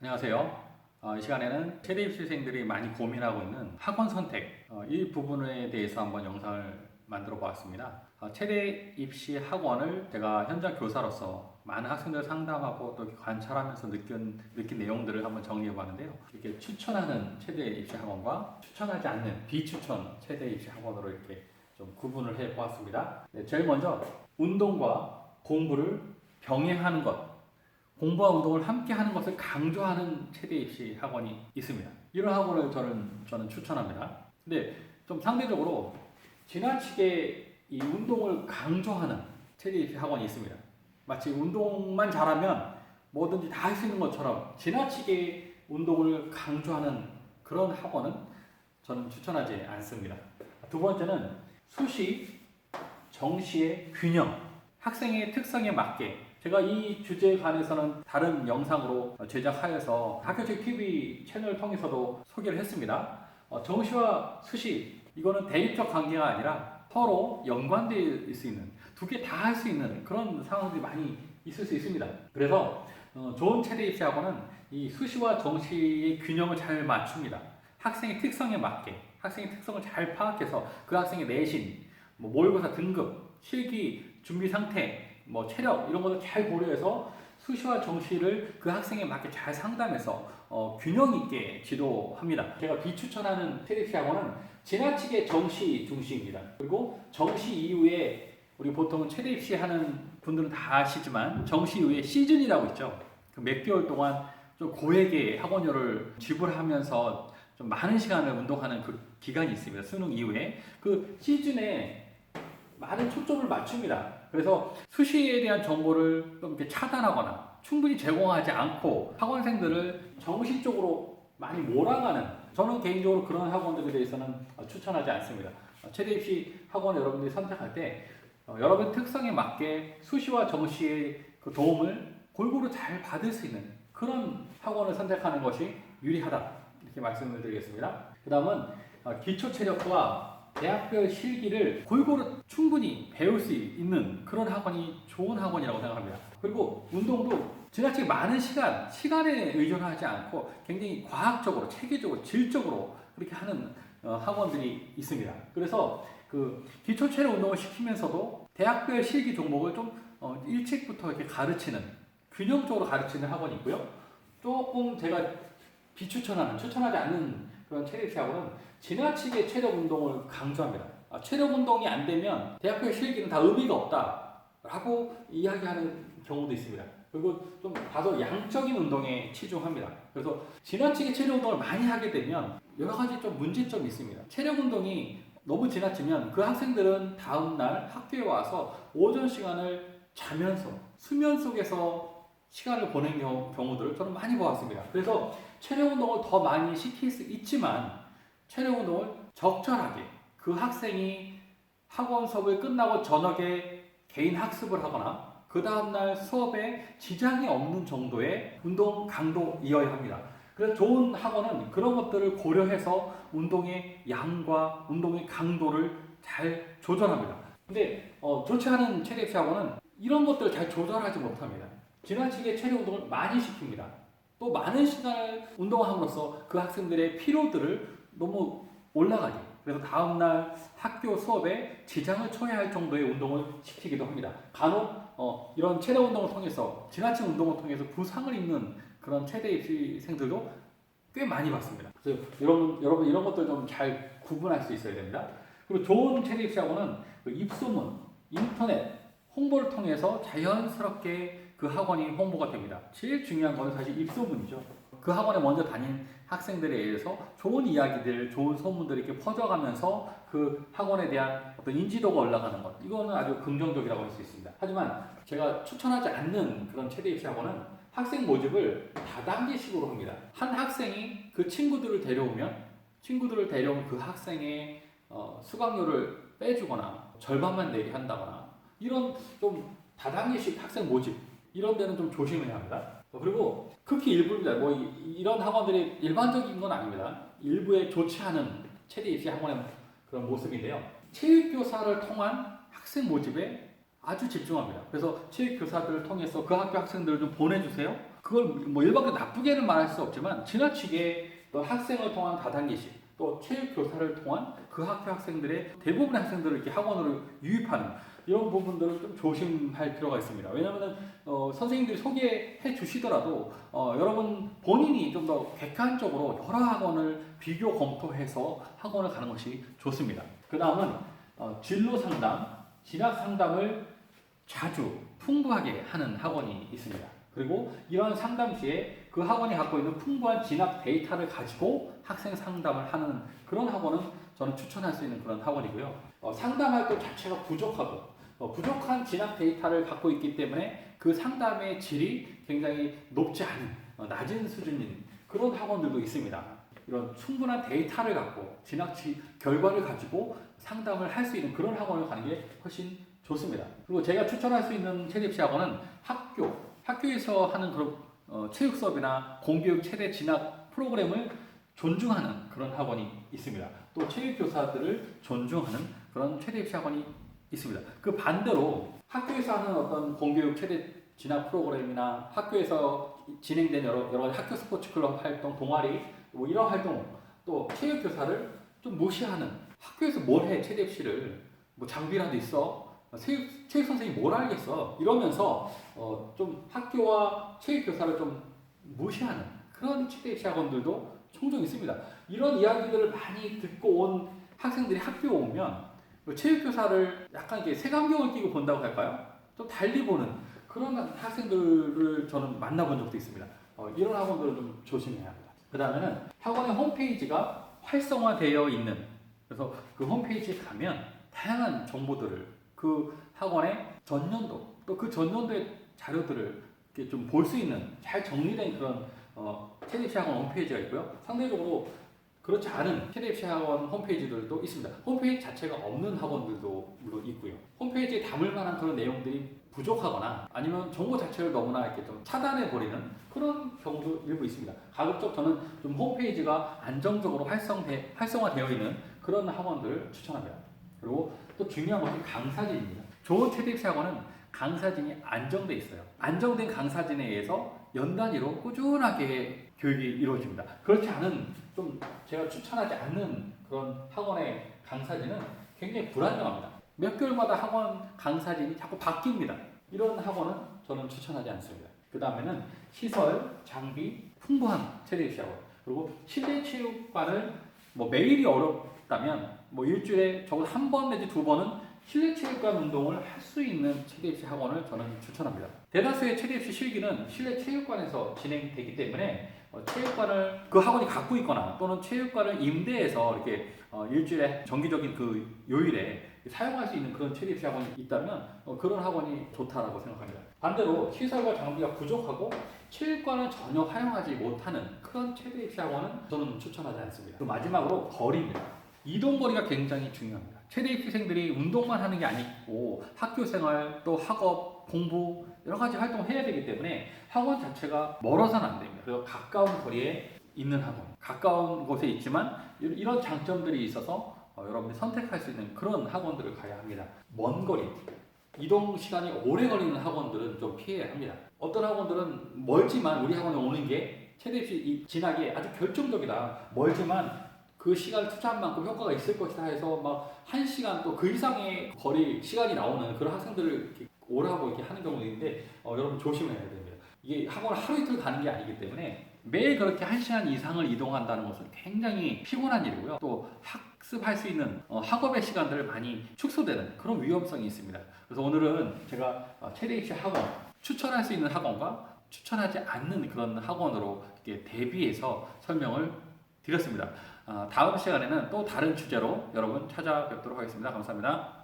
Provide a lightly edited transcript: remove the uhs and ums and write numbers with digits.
안녕하세요. 이 시간에는 최대 입시생들이 많이 고민하고 있는 학원 선택 이 부분에 대해서 한번 영상을 만들어 보았습니다. 최대 입시 학원을 제가 현장 교사로서 많은 학생들 상담하고 또 관찰하면서 느낀 내용들을 한번 정리해 봤는데요. 이렇게 추천하는 최대 입시 학원과 추천하지 않는 비추천 최대 입시 학원으로 이렇게 좀 구분을 해 보았습니다. 네, 제일 먼저 운동과 공부를 병행하는 것. 공부와 운동을 함께 하는 것을 강조하는 최대 입시 학원이 있습니다. 이런 학원을 저는 추천합니다. 근데 좀 상대적으로 지나치게 이 운동을 강조하는 최대 입시 학원이 있습니다. 마치 운동만 잘하면 뭐든지 다 할 수 있는 것처럼 지나치게 운동을 강조하는 그런 학원은 저는 추천하지 않습니다. 두 번째는 수시, 정시의 균형, 학생의 특성에 맞게 제가 이 주제에 관해서는 다른 영상으로 제작하여서 학교책 TV 채널을 통해서도 소개를 했습니다. 정시와 수시, 이거는 대립적 관계가 아니라 서로 연관되어 수 있는, 두 개 다 할 수 있는 그런 상황들이 많이 있을 수 있습니다. 그래서 좋은 최대 입시 학원은 이 수시와 정시의 균형을 잘 맞춥니다. 학생의 특성에 맞게, 학생의 특성을 잘 파악해서 그 학생의 내신, 모의고사 등급, 실기 준비 상태, 체력 이런 것을 잘 고려해서 수시와 정시를 그 학생에 맞게 잘 상담해서 균형 있게 지도합니다. 제가 비추천하는 최대 학원은 지나치게 정시 중시입니다. 그리고 정시 이후에 우리 보통 최대 입시 하는 분들은 다 아시지만 정시 이후에 시즌이라고 있죠. 그 몇 개월 동안 좀 고액의 학원료를 지불하면서 좀 많은 시간을 운동하는 그 기간이 있습니다. 수능 이후에 그 시즌에 많은 초점을 맞춥니다. 그래서 수시에 대한 정보를 좀 이렇게 차단하거나 충분히 제공하지 않고 학원생들을 정시 쪽으로 많이 몰아가는, 저는 개인적으로 그런 학원들에 대해서는 추천하지 않습니다. 최대 입시 학원 여러분들이 선택할 때 여러분 특성에 맞게 수시와 정시의 그 도움을 골고루 잘 받을 수 있는 그런 학원을 선택하는 것이 유리하다, 이렇게 말씀을 드리겠습니다. 그 다음은 기초 체력과 대학별 실기를 골고루 충분히 배울 수 있는 그런 학원이 좋은 학원이라고 생각합니다. 그리고 운동도 지나치게 많은 시간에 의존하지 않고 굉장히 과학적으로, 체계적으로, 질적으로 그렇게 하는 학원들이 있습니다. 그래서 그 기초 체력 운동을 시키면서도 대학별 실기 종목을 좀 일찍부터 이렇게 가르치는, 균형적으로 가르치는 학원이 있고요. 조금 제가 추천하지 않는 그런 체력 입시 학원은 지나치게 체력 운동을 강조합니다. 체력 운동이 안 되면 대학교 실기는 다 의미가 없다라고 이야기하는 경우도 있습니다. 그리고 좀 다소 양적인 운동에 치중합니다. 그래서 지나치게 체력 운동을 많이 하게 되면 여러 가지 좀 문제점이 있습니다. 체력 운동이 너무 지나치면 그 학생들은 다음날 학교에 와서 오전 시간을 자면서 수면 속에서 시간을 보낸 경우들을 저는 많이 보았습니다. 그래서 체력 운동을 더 많이 시킬 수 있지만 체력 운동을 적절하게, 그 학생이 학원 수업을 끝나고 저녁에 개인 학습을 하거나 그 다음날 수업에 지장이 없는 정도의 운동 강도이어야 합니다. 그래서 좋은 학원은 그런 것들을 고려해서 운동의 양과 운동의 강도를 잘 조절합니다. 근데 좋지 않은 체력 입시 학원은 이런 것들을 잘 조절하지 못합니다. 지나치게 체력 운동을 많이 시킵니다. 또 많은 시간을 운동함으로써 그 학생들의 피로들을 너무 올라가게, 그래서 다음날 학교 수업에 지장을 초래할 정도의 운동을 시키기도 합니다. 간혹 이런 체력 운동을 통해서, 지나친 운동을 통해서 부상을 입는 그런 최대 입시생들도 꽤 많이 봤습니다. 그래서 여러분 이런 것들 좀 잘 구분할 수 있어야 됩니다. 그리고 좋은 최대 입시학원은 그 입소문, 인터넷 홍보를 통해서 자연스럽게 그 학원이 홍보가 됩니다. 제일 중요한 건 사실 입소문이죠. 그 학원에 먼저 다닌 학생들에 의해서 좋은 이야기들, 좋은 소문들이 이렇게 퍼져가면서 그 학원에 대한 어떤 인지도가 올라가는 것, 이거는 아주 긍정적이라고 할 수 있습니다. 하지만 제가 추천하지 않는 그런 최대 입시 학원은 학생 모집을 다단계식으로 합니다. 한 학생이 그 친구들을 데려오면 그 학생의 수강료를 빼주거나 절반만 내게 한다거나, 이런 좀 다단계식 학생 모집, 이런 데는 좀 조심해야 합니다. 그리고 극히 일부입니다. 이런 학원들이 일반적인 건 아닙니다. 일부의 좋지 않은 최대 입시 학원의 그런 모습인데요. 체육교사를 통한 학생 모집에 아주 집중합니다. 그래서 체육 교사들을 통해서 그 학교 학생들을 좀 보내주세요. 그걸 뭐 일반적으로 나쁘게는 말할 수 없지만 지나치게 또 학생을 통한 다단계식 또 체육 교사를 통한 그 학교 학생들의 대부분의 학생들을 이렇게 학원으로 유입하는 이런 부분들을 좀 조심할 필요가 있습니다. 왜냐하면 선생님들이 소개해 주시더라도 여러분 본인이 좀 더 객관적으로 여러 학원을 비교 검토해서 학원을 가는 것이 좋습니다. 그 다음은 진로 상담, 진학 상담을 자주 풍부하게 하는 학원이 있습니다. 그리고 이러한 상담 시에 그 학원이 갖고 있는 풍부한 진학 데이터를 가지고 학생 상담을 하는 그런 학원은 저는 추천할 수 있는 그런 학원이고요. 상담 활동 자체가 부족하고 부족한 진학 데이터를 갖고 있기 때문에 그 상담의 질이 굉장히 높지 않은 낮은 수준인 그런 학원들도 있습니다. 이런 충분한 데이터를 갖고 진학 결과를 가지고 상담을 할 수 있는 그런 학원을 가는 게 훨씬 좋습니다. 그리고 제가 추천할 수 있는 체대 입시 학원은 학교에서 하는 그런 체육 수업이나 공교육 최대 진학 프로그램을 존중하는 그런 학원이 있습니다. 또 체육 교사들을 존중하는 그런 최대 입시 학원이 있습니다. 그 반대로 학교에서 하는 어떤 공교육 최대 진학 프로그램이나 학교에서 진행된 여러 가지 학교 스포츠 클럽 활동, 동아리 뭐 이런 활동 또 체육 교사를 좀 무시하는 학교에서 뭘 해 최대 입시를 뭐 장비라도 있어 체육 선생님이 뭘 알겠어 이러면서 좀 학교와 체육 교사를 좀 무시하는 그런 최대 입시 학원들도 종종 있습니다. 이런 이야기들을 많이 듣고 온 학생들이 학교에 오면 체육 교사를 약간 이렇게 색안경을 끼고 본다고 할까요? 좀 달리 보는 그런 학생들을 저는 만나본 적도 있습니다. 이런 학원들은 좀 조심해야 합니다. 그 다음에는 학원의 홈페이지가 활성화되어 있는 그래서 그 홈페이지에 가면 다양한 정보들을 그 학원의 전년도 또 그 전년도의 자료들을 이렇게 좀 볼 수 있는 잘 정리된 그런 체대 입시 학원 홈페이지가 있고요. 상대적으로 그렇지 않은 체대 입시 학원 홈페이지들도 있습니다. 홈페이지 자체가 없는 학원들도 물론 있고요. 홈페이지에 담을 만한 그런 내용들이 부족하거나 아니면 정보 자체를 너무나 이렇게 좀 차단해 버리는 그런 경우도 일부 있습니다. 가급적 저는 좀 홈페이지가 안정적으로 활성화되어 있는 그런 학원들을 추천합니다. 그리고 또 중요한 것이 강사진입니다. 좋은 체대 입시 학원은 강사진이 안정돼 있어요. 안정된 강사진에 의해서 연 단위로 꾸준하게 교육이 이루어집니다. 그렇지 않은 좀 제가 추천하지 않는 그런 학원의 강사진은 굉장히 불안정합니다. 몇 개월마다 학원 강사진이 자꾸 바뀝니다. 이런 학원은 저는 추천하지 않습니다. 그 다음에는 시설, 장비, 풍부한 체대 입시 학원 그리고 실내 체육관을 뭐 매일이 어렵다면 뭐 일주일에 적어도 한 번 내지 두 번은 실내 체육관 운동을 할 수 있는 체대 입시 학원을 저는 추천합니다. 대다수의 체대 입시 실기는 실내 체육관에서 진행되기 때문에 체육관을 그 학원이 갖고 있거나 또는 체육관을 임대해서 이렇게 일주일에 정기적인 그 요일에 사용할 수 있는 그런 체대 입시 학원이 있다면 그런 학원이 좋다라고 생각합니다. 반대로 시설과 장비가 부족하고 체육관을 전혀 활용하지 못하는 그런 체대 입시 학원은 저는 추천하지 않습니다. 그리고 마지막으로 거리입니다. 이동 거리가 굉장히 중요합니다. 체대 입시생들이 운동만 하는 게 아니고 학교 생활 또 학업, 공부 여러 가지 활동을 해야 되기 때문에 학원 자체가 멀어서는 안 됩니다. 그래서 가까운 거리에 있는 학원, 가까운 곳에 있지만 이런 장점들이 있어서 여러분이 선택할 수 있는 그런 학원들을 가야 합니다. 먼 거리, 이동 시간이 오래 걸리는 학원들은 좀 피해야 합니다. 어떤 학원들은 멀지만 우리 학원에 오는 게 체대 입시 진학에 아주 결정적이다. 멀지만 그 시간을 투자한 만큼 효과가 있을 것이다 해서 막 1시간 또 그 이상의 거리 시간이 나오는 그런 학생들을 이렇게 오라고 이렇게 하는 경우도 있는데 여러분 조심해야 됩니다. 이게 학원을 하루 이틀 가는 게 아니기 때문에 매일 그렇게 1시간 이상을 이동한다는 것은 굉장히 피곤한 일이고요. 또 학습할 수 있는 학업의 시간들을 많이 축소되는 그런 위험성이 있습니다. 그래서 오늘은 제가 체대 입시 학원 추천할 수 있는 학원과 추천하지 않는 그런 학원으로 이렇게 대비해서 설명을 드렸습니다. 다음 시간에는 또 다른 주제로 여러분 찾아뵙도록 하겠습니다. 감사합니다.